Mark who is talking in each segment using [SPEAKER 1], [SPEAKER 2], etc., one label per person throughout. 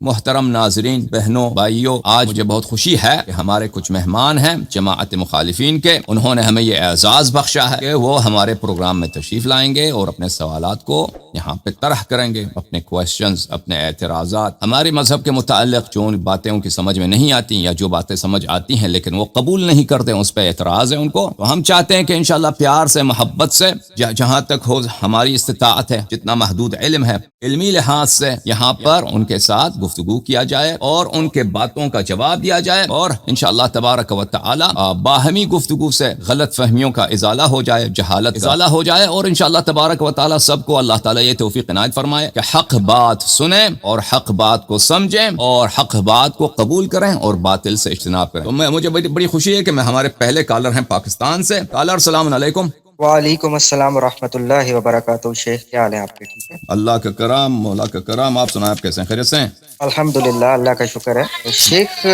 [SPEAKER 1] محترم ناظرین، بہنوں، بھائیوں، آج مجھے بہت خوشی ہے کہ ہمارے کچھ مہمان ہیں جماعت مخالفین کے، انہوں نے ہمیں یہ اعزاز بخشا ہے کہ وہ ہمارے پروگرام میں تشریف لائیں گے اور اپنے سوالات کو یہاں پہ طرح کریں گے، اپنے کویسچنز، اپنے اعتراضات، ہمارے مذہب کے متعلق جو باتیں ان کی سمجھ میں نہیں آتی یا جو باتیں سمجھ آتی ہیں لیکن وہ قبول نہیں کرتے، اس پہ اعتراض ہے ان کو، تو ہم چاہتے ہیں کہ انشاءاللہ پیار سے، محبت سے، جہاں تک ہو ہماری استطاعت ہے، جتنا محدود علم ہے، علمی لحاظ سے یہاں پر ان کے ساتھ گفتگو کیا جائے اور ان کے باتوں کا جواب دیا جائے، اور انشاءاللہ تبارک و تعالی باہمی گفتگو سے غلط فہمیوں کا ازالہ ہو جائے، جہالت ازالہ ہو جائے، اور انشاءاللہ تبارک و تعالی سب کو اللہ تعالی یہ توفیق عنایت فرمائے کہ حق بات سنیں اور حق بات کو سمجھیں اور حق بات کو قبول کریں اور باطل سے اجتناب کریں۔ تو مجھے بڑی خوشی ہے کہ میں ہمارے پہلے کالر ہیں پاکستان سے۔ کالر السلام علیکم۔
[SPEAKER 2] وعلیکم السلام ورحمۃ اللہ وبرکاتہ۔ شیخ کیا حال ہے آپ کے؟ ٹھیک ہے،
[SPEAKER 1] اللہ کا کرام، مولا کا کرام، آپ سنائیں آپ کیسے ہیں؟ خیریت سے ہیں؟
[SPEAKER 2] الحمد للہ، اللہ کا شکر ہے۔ شیخ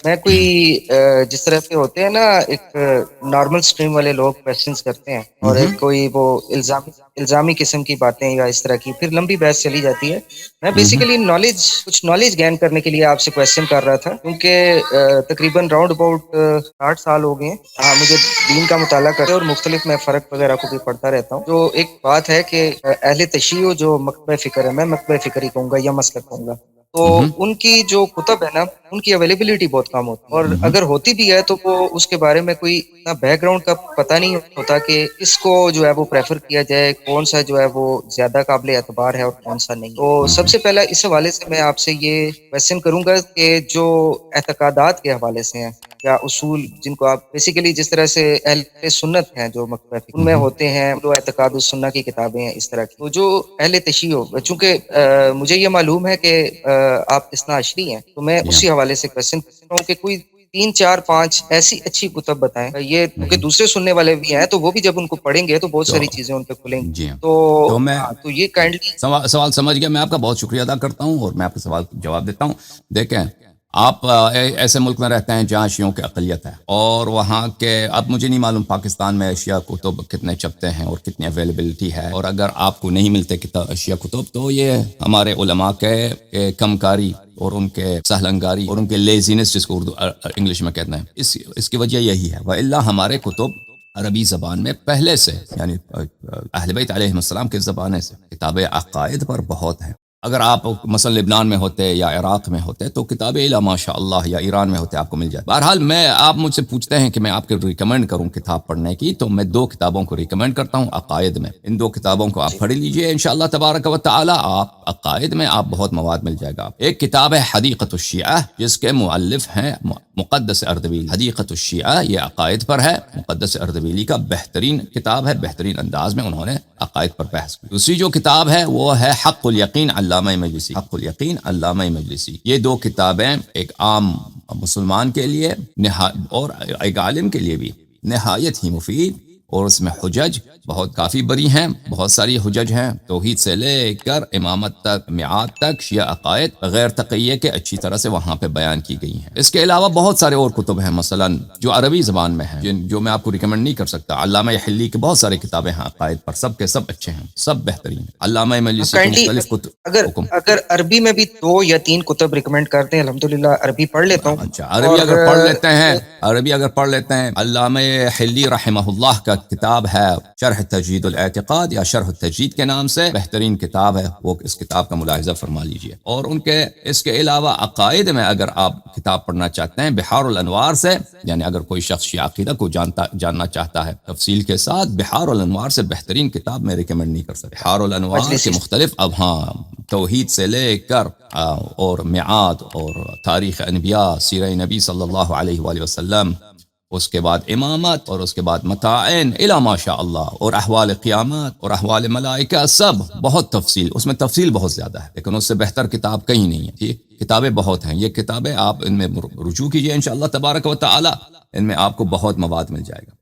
[SPEAKER 2] میں کوئی جس طرح سے ہوتے ہیں نا، ایک نارمل اسٹریم والے لوگ کوشچنس کرتے ہیں اور ایک کوئی وہ الزامی قسم کی باتیں یا اس طرح کی، پھر لمبی بحث چلی جاتی ہے۔ میں بیسیکلی کچھ نالج گین کرنے کے لیے آپ سے کوشچن کر رہا تھا، کیونکہ تقریباً راؤنڈ اباؤٹ 60 سال ہو گئے ہیں مجھے دین کا مطالعہ کرتے، اور مختلف میں فرق وغیرہ کو بھی پڑھتا رہتا ہوں۔ جو ایک بات ہے کہ اہل تشیع جو مکتبہ فکر ہے، میں مکتبہ فکر ہی کہوں گا یا مسلک کہوں گا، تو ان کی جو کتب ہے نا، ان کی اویلیبلٹی بہت کم ہوتی ہے، اور اگر ہوتی بھی ہے تو وہ اس کے بارے میں کوئی اتنا بیک گراؤنڈ کا پتہ نہیں ہوتا کہ کس کو جو ہے وہ پریفر کیا جائے، کون سا جو ہے وہ زیادہ قابل اعتبار ہے اور کون سا نہیں۔ تو سب سے پہلا اس حوالے سے میں آپ سے یہ کویسچن کروں گا کہ جو اعتقادات کے حوالے سے ہیں یا اصول، جن کو آپ بیسیکلی جس طرح سے اہل سنت ہیں جو مکتبہ فکر ان میں ہوتے ہیں، جو اعتقاد السنہ کی کتابیں ہیں اس طرح کی، تو جو اہل تشیع، چونکہ مجھے یہ معلوم ہے کہ آپ اثنا عشری ہیں، تو میں اسی حوالے سے کویسچن کرتا ہوں کہ کوئی 3 4 5 ایسی اچھی کتب بتائیں، یہ کیونکہ دوسرے سننے والے بھی ہیں تو وہ بھی جب ان کو پڑھیں گے تو بہت ساری چیزیں ان پہ کھلیں گی۔
[SPEAKER 1] جی ہاں،
[SPEAKER 2] تو
[SPEAKER 1] میں
[SPEAKER 2] تو یہ کائنڈلی
[SPEAKER 1] سوال سمجھ گیا، میں آپ کا بہت شکریہ ادا کرتا ہوں اور میں آپ کے سوال کا جواب دیتا ہوں۔ دیکھیں، آپ ایسے ملک میں رہتے ہیں جہاں شیعوں کی اقلیت ہے، اور وہاں کے، اب مجھے نہیں معلوم پاکستان میں شیعہ کتب کتنے چھپتے ہیں اور کتنی اویلیبلٹی ہے، اور اگر آپ کو نہیں ملتے شیعہ کتب تو یہ ہمارے علماء کے کم کاری اور ان کے سہلنگاری اور ان کے لیزینس، جس کو اردو انگلش میں کہتے ہیں، اس کی وجہ یہی ہے۔ وَإِلَّا ہمارے کتب عربی زبان میں پہلے سے، یعنی اہل بیت علیہ السلام کے زبانے سے کتابیں عقائد پر بہت ہیں۔ اگر آپ مثلا لبنان میں ہوتے یا عراق میں ہوتے تو کتابیں الا ماشاء اللہ، یا ایران میں ہوتے آپ کو مل جائے۔ بہرحال آپ مجھ سے پوچھتے ہیں کہ میں آپ کو ریکمینڈ کروں کتاب پڑھنے کی، تو میں 2 کتابوں کو ریکمینڈ کرتا ہوں عقائد میں۔ ان 2 کتابوں کو آپ پڑھ لیجئے انشاءاللہ تبارک و تعالی، آپ عقائد میں آپ بہت مواد مل جائے گا۔ ایک کتاب ہے حدیقۃ الشیعہ، جس کے مؤلف ہیں مقدس اردبیلی۔ حدیقۃ الشیعہ یہ عقائد پر ہے، مقدس اردبیلی کا بہترین کتاب ہے، بہترین انداز میں انہوں نے عقائد پر بحث کی۔ دوسری جو کتاب ہے وہ ہے حق الیقین علامہ مجلسی، حق الیقین علامہ مجلسی۔ یہ 2 کتابیں ایک عام مسلمان کے لیے اور ایک عالم کے لیے بھی نہایت ہی مفید، اور اس میں حجج بہت کافی بری ہیں، بہت ساری حجج ہیں، توحید سے لے کر امامت تک، میعاد تک، شیعہ عقائد غیر تقیہ کے اچھی طرح سے وہاں پہ بیان کی گئی ہیں۔ اس کے علاوہ بہت سارے اور کتب ہیں، مثلا جو عربی زبان میں ہیں، جو میں آپ کو ریکمنڈ نہیں کر سکتا۔ علامہ حلی کی بہت ساری کتابیں ہیں عقائد پر، سب کے سب اچھے ہیں، سب بہترین ہیں۔ علامہ مجلسی کی مختلف کتب،
[SPEAKER 2] اگر عربی میں بھی 2 یا 3 کتب ریکمینڈ کرتے ہیں، الحمدللہ عربی پڑھ لیتا ہوں۔
[SPEAKER 1] اچھا، عربی اگر پڑھ لیتے ہیں، علامہ حلی رحمہ اللہ کا کتاب ہے شرح تجدید الاعتقاد، یا شرح التجدید کے نام سے بہترین کتاب ہے، وہ اس کتاب کا ملاحظہ فرما لیجئے۔ اور اس کے علاوہ عقائد میں اگر آپ کتاب پڑھنا چاہتے ہیں، بحار الانوار سے، یعنی اگر کوئی شخص شیعہ عقیدہ کو جاننا چاہتا ہے تفصیل کے ساتھ، بحار الانوار سے بہترین کتاب میں ریکمینڈ نہیں کر سکتا۔ بحار الانوار کے مختلف، اب توحید سے لے کر اور میعاد اور تاریخ انبیاء، سیرہ نبی صلی اللہ علیہ وآلہ وسلم، اس کے بعد امامت، اور اس کے بعد متاعین الا ماشاء اللہ، اور احوال قیامت اور احوال ملائکہ، سب بہت تفصیل، اس میں تفصیل بہت زیادہ ہے، لیکن اس سے بہتر کتاب کہیں نہیں ہے۔ ٹھیک، کتابیں بہت ہیں، یہ کتابیں آپ ان میں رجوع کیجئے انشاءاللہ تبارک و تعالی، ان میں آپ کو بہت مواد مل جائے گا۔